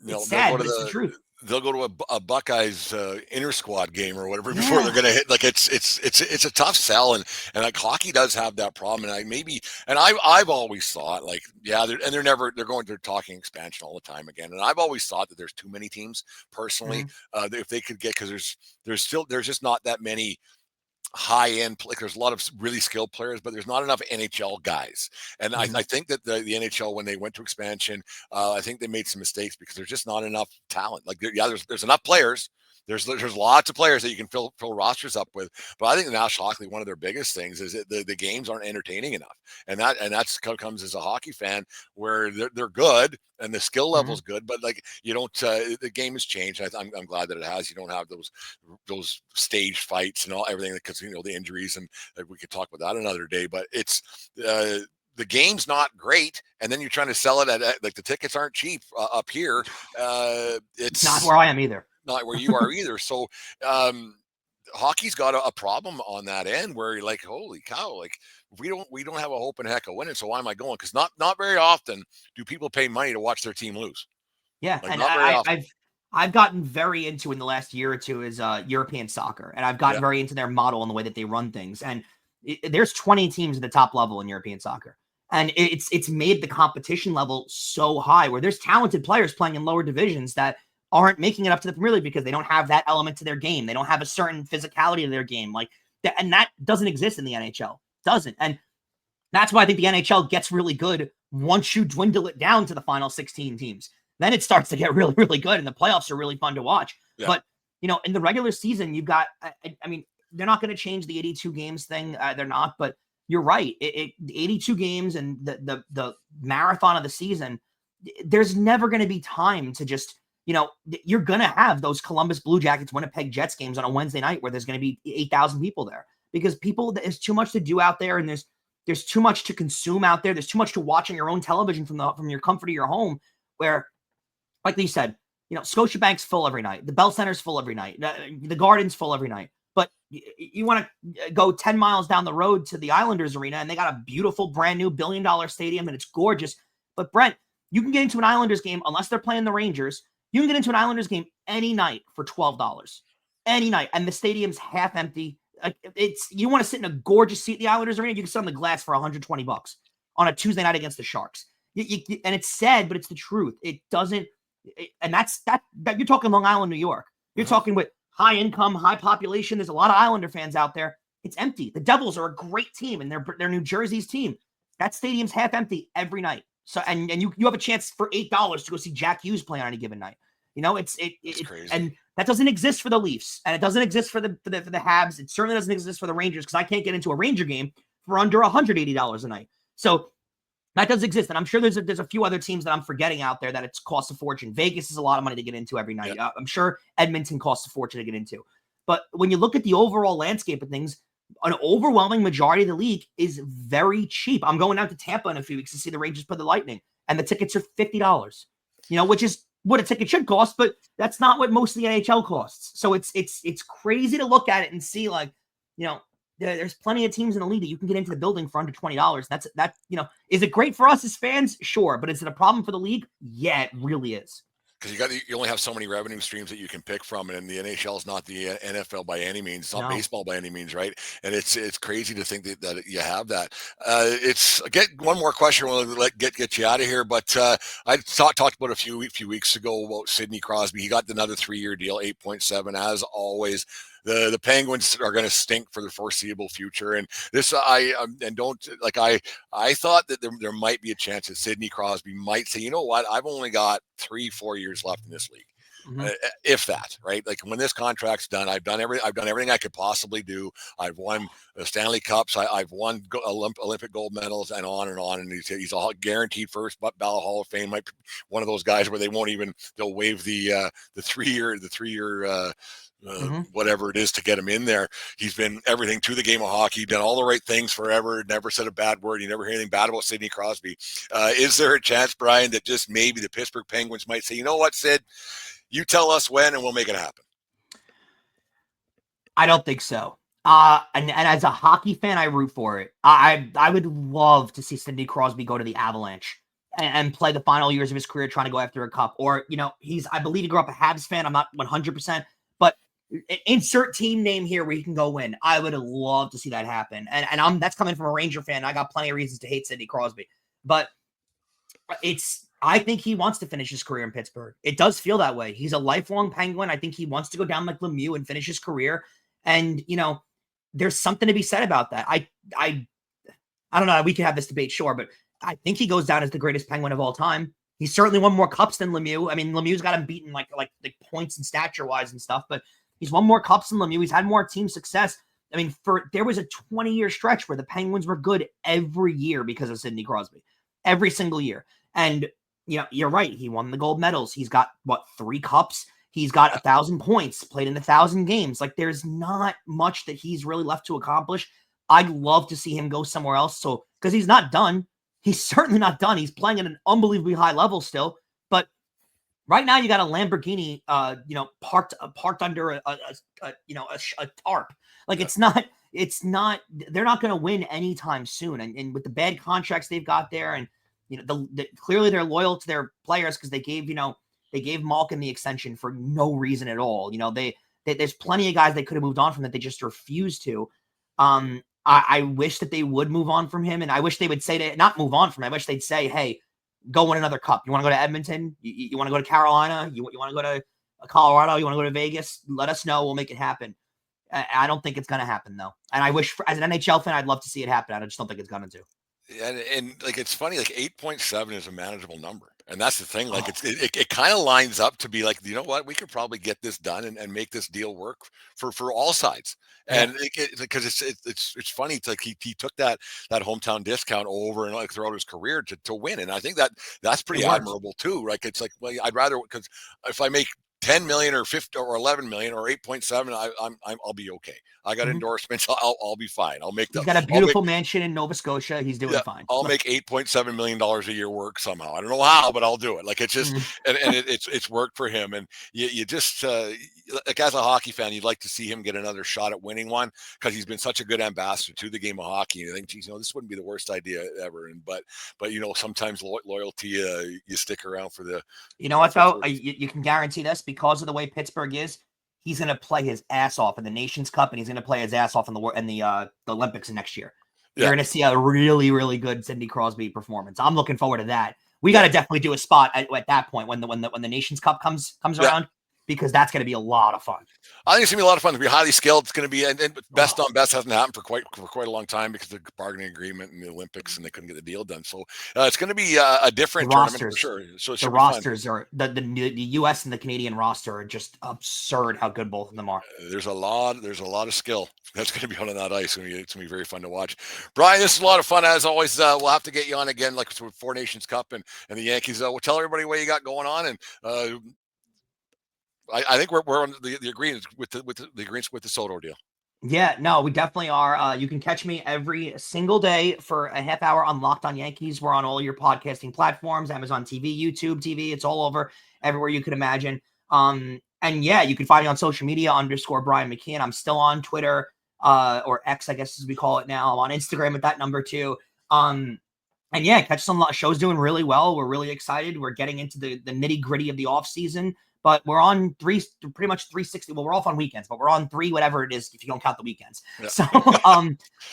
It's sad, but it's the truth. They'll go to a Buckeyes inter squad game or whatever before they're going to hit. Like it's a tough sell, and like hockey does have that problem. And I've always thought like they're talking expansion all the time again. And I've always thought that there's too many teams personally. If they could get, because there's just not that many high end, like there's a lot of really skilled players, but there's not enough NHL guys. And I think that the NHL, when they went to expansion, I think they made some mistakes because there's just not enough talent. Like there's enough players, There's lots of players that you can fill rosters up with, but I think the National Hockey League, one of their biggest things is that the games aren't entertaining enough, and that's comes as a hockey fan where they're good and the skill level's good, but like you don't the game has changed. I'm glad that it has. You don't have those stage fights and everything because the injuries, and we could talk about that another day. But it's the game's not great, and then you're trying to sell it at like the tickets aren't cheap up here. It's not where I am either. Not where you are either. So hockey's got a problem on that end where you're like, holy cow, like we don't have a hope in heck of winning. So why am I going? Because not very often do people pay money to watch their team lose. Yeah, like, and I've gotten very into in the last year or two is European soccer, and I've gotten very into their model and the way that they run things. And there's 20 teams at the top level in European soccer. And it's made the competition level so high where there's talented players playing in lower divisions that aren't making it up to the Premier League because they don't have that element to their game. They don't have a certain physicality to their game. Like that, and that doesn't exist in the NHL. Doesn't. And that's why I think the NHL gets really good once you dwindle it down to the final 16 teams. Then it starts to get really, really good, and the playoffs are really fun to watch. Yeah. But, in the regular season, you've got, I mean, they're not going to change the 82 games thing. They're not, but you're right. The 82 games and the marathon of the season, there's never going to be time to just, you're going to have those Columbus Blue Jackets, Winnipeg Jets games on a Wednesday night where there's going to be 8,000 people there because there's too much to do out there. And there's too much to consume out there. There's too much to watch on your own television from your comfort of your home where, like you said, Scotiabank's full every night. The Bell Center's full every night. The Garden's full every night. But you want to go 10 miles down the road to the Islanders arena, and they got a beautiful, brand new $1 billion stadium, and it's gorgeous. But Brent, you can get into an Islanders game, unless they're playing the Rangers, you can get into an Islanders game any night for $12. Any night. And the stadium's half empty. You want to sit in a gorgeous seat at the Islanders arena, you can sit on the glass for $120 on a Tuesday night against the Sharks. And it's sad, but it's the truth. It doesn't. And that's you're talking Long Island, New York. You're talking with high income, high population. There's a lot of Islander fans out there. It's empty. The Devils are a great team, and they're New Jersey's team. That stadium's half empty every night. So and you have a chance for $8 to go see Jack Hughes play on any given night. It's crazy. And that doesn't exist for the Leafs, and it doesn't exist for the Habs. It certainly doesn't exist for the Rangers because I can't get into a Ranger game for under $180 a night. So that does exist, and I'm sure there's a few other teams that I'm forgetting out there that it's cost a fortune. Vegas is a lot of money to get into every night. Yep. I'm sure Edmonton costs a fortune to get into. But when you look at the overall landscape of things, an overwhelming majority of the league is very cheap. I'm going out to Tampa in a few weeks to see the Rangers play the Lightning, and the tickets are $50. Which is what a ticket should cost, but that's not what most of the NHL costs. So it's crazy to look at it and see there's plenty of teams in the league that you can get into the building for under $20. Is it great for us as fans? Sure. But is it a problem for the league? Yeah, it really is. Because you only have so many revenue streams that you can pick from, and the NHL is not the NFL by any means. It's not baseball by any means, right? And it's crazy to think that you have that. Get one more question. We'll get you out of here. But I talked about a few weeks ago about Sidney Crosby. He got another 3-year deal, 8.7, as always. The Penguins are going to stink for the foreseeable future, and this I thought that there might be a chance that Sidney Crosby might say, you know what, I've only got 3-4 years left in this league, if that, right? Like when this contract's done, I've done everything I could possibly do. I've won Stanley Cups, I've won Olympic gold medals, and on and on. And he's all guaranteed first ballot Hall of Fame. Might be one of those guys where they'll waive the 3-year whatever it is to get him in there. He's been everything to the game of hockey, done all the right things forever, never said a bad word. You never hear anything bad about Sidney Crosby. Is there a chance, Brian, that just maybe the Pittsburgh Penguins might say, you know what, Sid, you tell us when and we'll make it happen? I don't think so. And as a hockey fan, I root for it. I would love to see Sidney Crosby go to the Avalanche and play the final years of his career trying to go after a cup. Or, I believe he grew up a Habs fan. I'm not 100%, but insert team name here where he can go win. I would love to see that happen. And that's coming from a Ranger fan. I got plenty of reasons to hate Sidney Crosby, but I think he wants to finish his career in Pittsburgh. It does feel that way. He's a lifelong Penguin. I think he wants to go down like Lemieux and finish his career. And, there's something to be said about that. I don't know. We could have this debate, sure, but I think he goes down as the greatest Penguin of all time. He's certainly won more cups than Lemieux. I mean, Lemieux's got him beaten like points and stature wise and stuff, but he's won more cups than Lemieux. He's had more team success. I mean, there was a 20-year stretch where the Penguins were good every year because of Sidney Crosby, every single year. And you're right. He won the gold medals. He's got 3 cups. He's got 1,000 points, played in 1,000 games. Like, there's not much that he's really left to accomplish. I'd love to see him go somewhere else. So, because he's not done. He's certainly not done. He's playing at an unbelievably high level still. But right now, you got a Lamborghini, parked under a tarp. Like, it's not. They're not going to win anytime soon. And with the bad contracts they've got there, and clearly they're loyal to their players because they gave Malkin the extension for no reason at all. There's plenty of guys they could have moved on from that they just refused to. I wish that they would move on from him, and I wish they would say not move on from him. I wish they'd say, hey, go win another cup. You want to go to Edmonton? You want to go to Carolina? You want to go to Colorado? You want to go to Vegas? Let us know. We'll make it happen. I don't think it's going to happen, though. And I wish, as an NHL fan, I'd love to see it happen. I just don't think it's going to. And like, it's funny, like 8.7 is a manageable number. And that's the thing. Like, it kind of lines up to be like, you know what, we could probably get this done and make this deal work for all sides. And because it's funny, it's like he took that hometown discount over and like throughout his career to win. And I think that's pretty admirable too. Like, it's like, well, I'd rather, because if I make 10 million or 50 or 11 million or 8.7, I'll be okay. I got endorsements. I'll be fine. He's got a beautiful mansion in Nova Scotia. He's doing fine. I'll make $8.7 million a year work somehow. I don't know how, but I'll do it. Like, it's just, and it's worked for him. And you just, like, as a hockey fan, you'd like to see him get another shot at winning one, because he's been such a good ambassador to the game of hockey. And I think, geez, this wouldn't be the worst idea ever. And, but sometimes loyalty, you stick around for the, you know what though? You can guarantee this, because of the way Pittsburgh is, he's going to play his ass off in the Nations Cup, and he's going to play his ass off in the Olympics next year. You're going to see a really, really good Sidney Crosby performance. I'm looking forward to that. We got to definitely do a spot at that point when the Nations Cup comes around, because that's going to be a lot of fun. I think it's going to be a lot of fun. It's going to be highly skilled. It's going to be, and best on best hasn't happened for quite a long time because of the bargaining agreement in the Olympics, and they couldn't get the deal done. So it's going to be a different tournament for sure. So the rosters are the U.S. and the Canadian roster are just absurd how good both of them are. There's a lot of skill that's going to be on that ice. It's going to be very fun to watch. Brian, this is a lot of fun as always. We'll have to get you on again, like with Four Nations Cup and the Yankees. We'll tell everybody what you got going on, and I think we're on the agreement with the Soto deal. Yeah, no, we definitely are. You can catch me every single day for a half hour on Locked On Yankees. We're on all your podcasting platforms, Amazon TV, YouTube TV. It's all over, everywhere you could imagine. And yeah, you can find me on social media _Brian McKeon. I'm still on Twitter, or X, I guess as we call it now. I'm on Instagram with that number too. And yeah, catch some shows doing really well. We're really excited. We're getting into the nitty gritty of the off season. But we're on pretty much 360. Well, we're off on weekends, but we're on 3, whatever it is, if you don't count the weekends. Yeah. So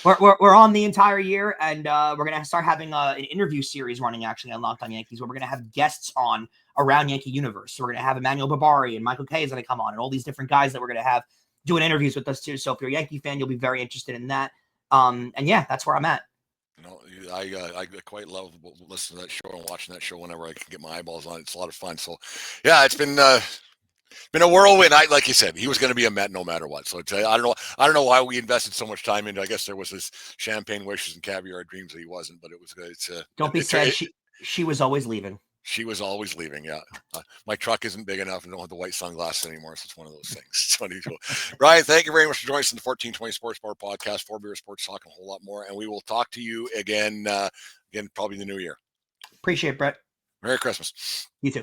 we're on the entire year, and we're gonna start having an interview series running actually on Locked On Yankees, where we're gonna have guests on around Yankee universe. So we're gonna have Emmanuel Barbari and Michael Kay is gonna come on, and all these different guys that we're gonna have doing interviews with us too. So if you're a Yankee fan, you'll be very interested in that. And yeah, that's where I'm at. No, I quite love listening to that show and watching that show whenever I can get my eyeballs on it. It's a lot of fun. So, yeah, it's been a whirlwind. Like you said, he was going to be a Met no matter what. So I don't know why we invested so much time into. I guess there was this champagne wishes and caviar dreams that he wasn't, but it was good. Don't be sad. She was always leaving. She was always leaving. Yeah. My truck isn't big enough and don't have the white sunglasses anymore. So it's one of those things. It's funny. Ryan, thank you very much for joining us in the 1420 Sports Bar podcast, 4 Beer Sports Talk, and a whole lot more. And we will talk to you again, probably in the new year. Appreciate it, Brett. Merry Christmas. You too.